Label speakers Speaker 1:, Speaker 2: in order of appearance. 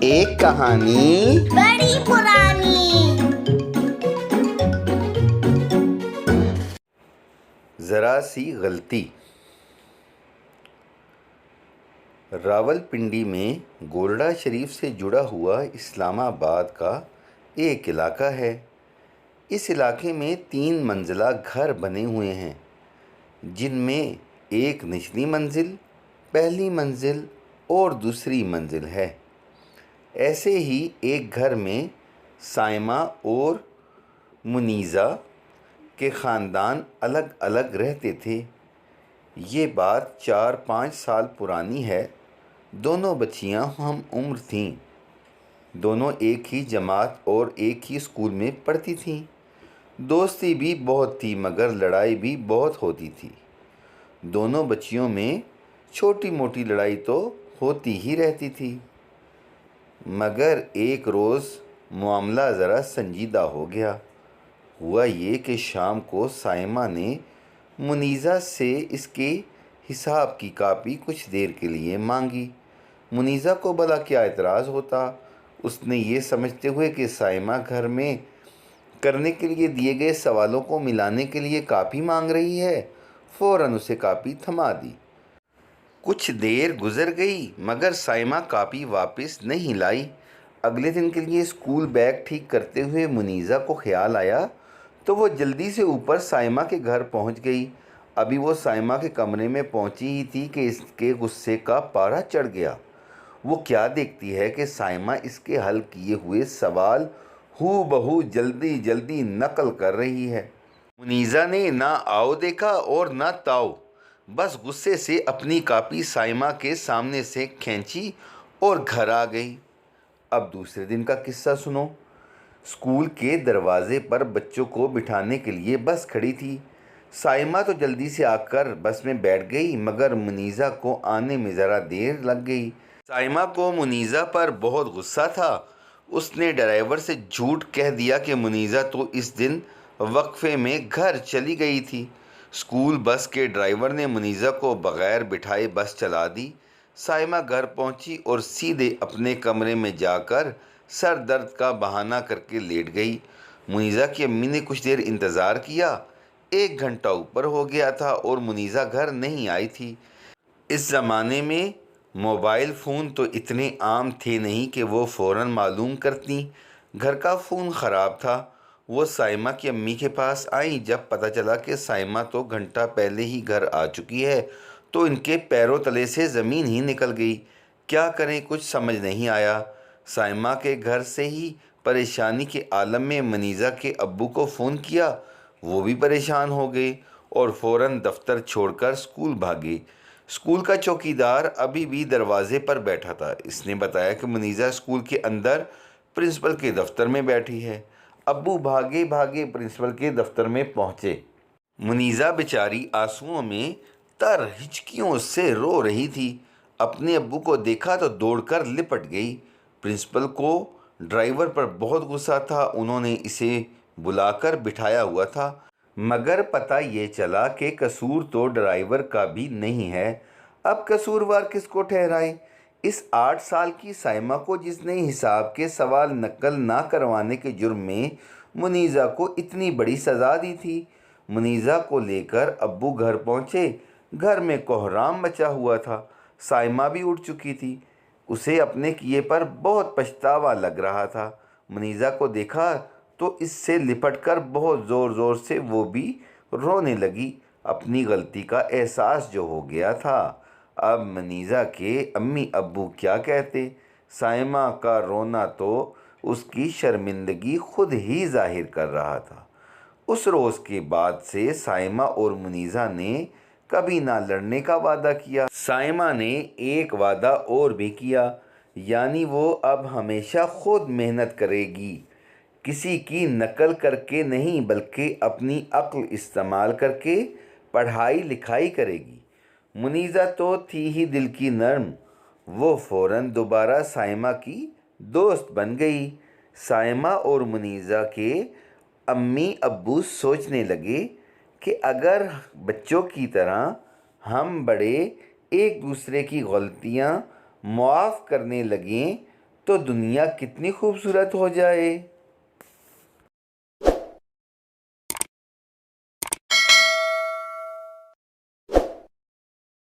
Speaker 1: ایک کہانی
Speaker 2: بڑی پرانی۔
Speaker 1: ذرا سی غلطی۔ راولپنڈی میں گورڈا شریف سے جڑا ہوا اسلام آباد کا ایک علاقہ ہے۔ اس علاقے میں 3 منزلہ گھر بنے ہوئے ہیں، جن میں ایک نچلی منزل، پہلی منزل اور دوسری منزل ہے۔ ایسے ہی ایک گھر میں سائمہ اور منیزہ کے خاندان الگ الگ رہتے تھے۔ یہ بات 4-5 سال پرانی ہے۔ دونوں بچیاں ہم عمر تھیں۔ دونوں ایک ہی جماعت اور ایک ہی اسکول میں پڑھتی تھیں۔ دوستی بھی بہت تھی مگر لڑائی بھی بہت ہوتی تھی۔ دونوں بچیوں میں چھوٹی موٹی لڑائی تو ہوتی ہی رہتی تھی، مگر ایک روز معاملہ ذرا سنجیدہ ہو گیا۔ ہوا یہ کہ شام کو سائمہ نے منیزہ سے اس کے حساب کی کاپی کچھ دیر کے لیے مانگی۔ منیزہ کو بھلا کیا اعتراض ہوتا؟ اس نے یہ سمجھتے ہوئے کہ سائمہ گھر میں کرنے کے لیے دیے گئے سوالوں کو ملانے کے لیے کاپی مانگ رہی ہے، فوراً اسے کاپی تھما دی۔ کچھ دیر گزر گئی مگر سائمہ کاپی واپس نہیں لائی۔ اگلے دن کے لیے اسکول بیگ ٹھیک کرتے ہوئے منیزہ کو خیال آیا تو وہ جلدی سے اوپر سائمہ کے گھر پہنچ گئی۔ ابھی وہ سائمہ کے کمرے میں پہنچی ہی تھی کہ اس کے غصے کا پارا چڑھ گیا۔ وہ کیا دیکھتی ہے کہ سائمہ اس کے حل کیے ہوئے سوال ہو بہو جلدی جلدی نقل کر رہی ہے۔ منیزہ نے نہ آؤ دیکھا اور نہ تاؤ، بس غصے سے اپنی کاپی سائمہ کے سامنے سے کھینچی اور گھر آ گئی۔ اب دوسرے دن کا قصہ سنو۔ اسکول کے دروازے پر بچوں کو بٹھانے کے لیے بس کھڑی تھی۔ سائمہ تو جلدی سے آ کر بس میں بیٹھ گئی مگر منیزہ کو آنے میں ذرا دیر لگ گئی۔ سائمہ کو منیزہ پر بہت غصہ تھا۔ اس نے ڈرائیور سے جھوٹ کہہ دیا کہ منیزہ تو اس دن وقفے میں گھر چلی گئی تھی۔ اسکول بس کے ڈرائیور نے منیزہ کو بغیر بٹھائے بس چلا دی۔ سائمہ گھر پہنچی اور سیدھے اپنے کمرے میں جا کر سر درد کا بہانہ کر کے لیٹ گئی۔ منیزہ کی امی نے کچھ دیر انتظار کیا۔ 1 گھنٹہ اوپر ہو گیا تھا اور منیزہ گھر نہیں آئی تھی۔ اس زمانے میں موبائل فون تو اتنے عام تھے نہیں کہ وہ فوراً معلوم کرتیں۔ گھر کا فون خراب تھا۔ وہ سائمہ کی امی کے پاس آئیں۔ جب پتہ چلا کہ سائمہ تو گھنٹہ پہلے ہی گھر آ چکی ہے تو ان کے پیروں تلے سے زمین ہی نکل گئی۔ کیا کریں کچھ سمجھ نہیں آیا۔ سائمہ کے گھر سے ہی پریشانی کے عالم میں منیزہ کے ابو کو فون کیا۔ وہ بھی پریشان ہو گئے اور فوراً دفتر چھوڑ کر اسکول بھاگے۔ اسکول کا چوکیدار ابھی بھی دروازے پر بیٹھا تھا۔ اس نے بتایا کہ منیزہ اسکول کے اندر پرنسپل کے دفتر میں بیٹھی ہے۔ ابو بھاگے بھاگے پرنسپل کے دفتر میں پہنچے۔ منیزہ بیچاری آنسوؤں میں تر ہچکیوں سے رو رہی تھی۔ اپنے ابو کو دیکھا تو دوڑ کر لپٹ گئی۔ پرنسپل کو ڈرائیور پر بہت غصہ تھا۔ انہوں نے اسے بلا کر بٹھایا ہوا تھا، مگر پتہ یہ چلا کہ قصور تو ڈرائیور کا بھی نہیں ہے۔ اب قصوروار کس کو ٹھہرائے؟ اس 8 سال کی سائمہ کو جس نے حساب کے سوال نقل نہ کروانے کے جرم میں منیزہ کو اتنی بڑی سزا دی تھی۔ منیزہ کو لے کر ابو گھر پہنچے۔ گھر میں کوہرام مچا ہوا تھا۔ سائمہ بھی اٹھ چکی تھی۔ اسے اپنے کیے پر بہت پچھتاوا لگ رہا تھا۔ منیزہ کو دیکھا تو اس سے لپٹ کر بہت زور زور سے وہ بھی رونے لگی۔ اپنی غلطی کا احساس جو ہو گیا تھا، اب منیزہ کے امی ابو کیا کہتے؟ سائمہ کا رونا تو اس کی شرمندگی خود ہی ظاہر کر رہا تھا۔ اس روز کے بعد سے سائمہ اور منیزہ نے کبھی نہ لڑنے کا وعدہ کیا۔ سائمہ نے ایک وعدہ اور بھی کیا، یعنی وہ اب ہمیشہ خود محنت کرے گی، کسی کی نقل کر کے نہیں بلکہ اپنی عقل استعمال کر کے پڑھائی لکھائی کرے گی۔ منیزہ تو تھی ہی دل کی نرم، وہ فوراً دوبارہ سائمہ کی دوست بن گئی۔ سائمہ اور منیزہ کے امی ابو سوچنے لگے کہ اگر بچوں کی طرح ہم بڑے ایک دوسرے کی غلطیاں معاف کرنے لگیں تو دنیا کتنی خوبصورت ہو جائے۔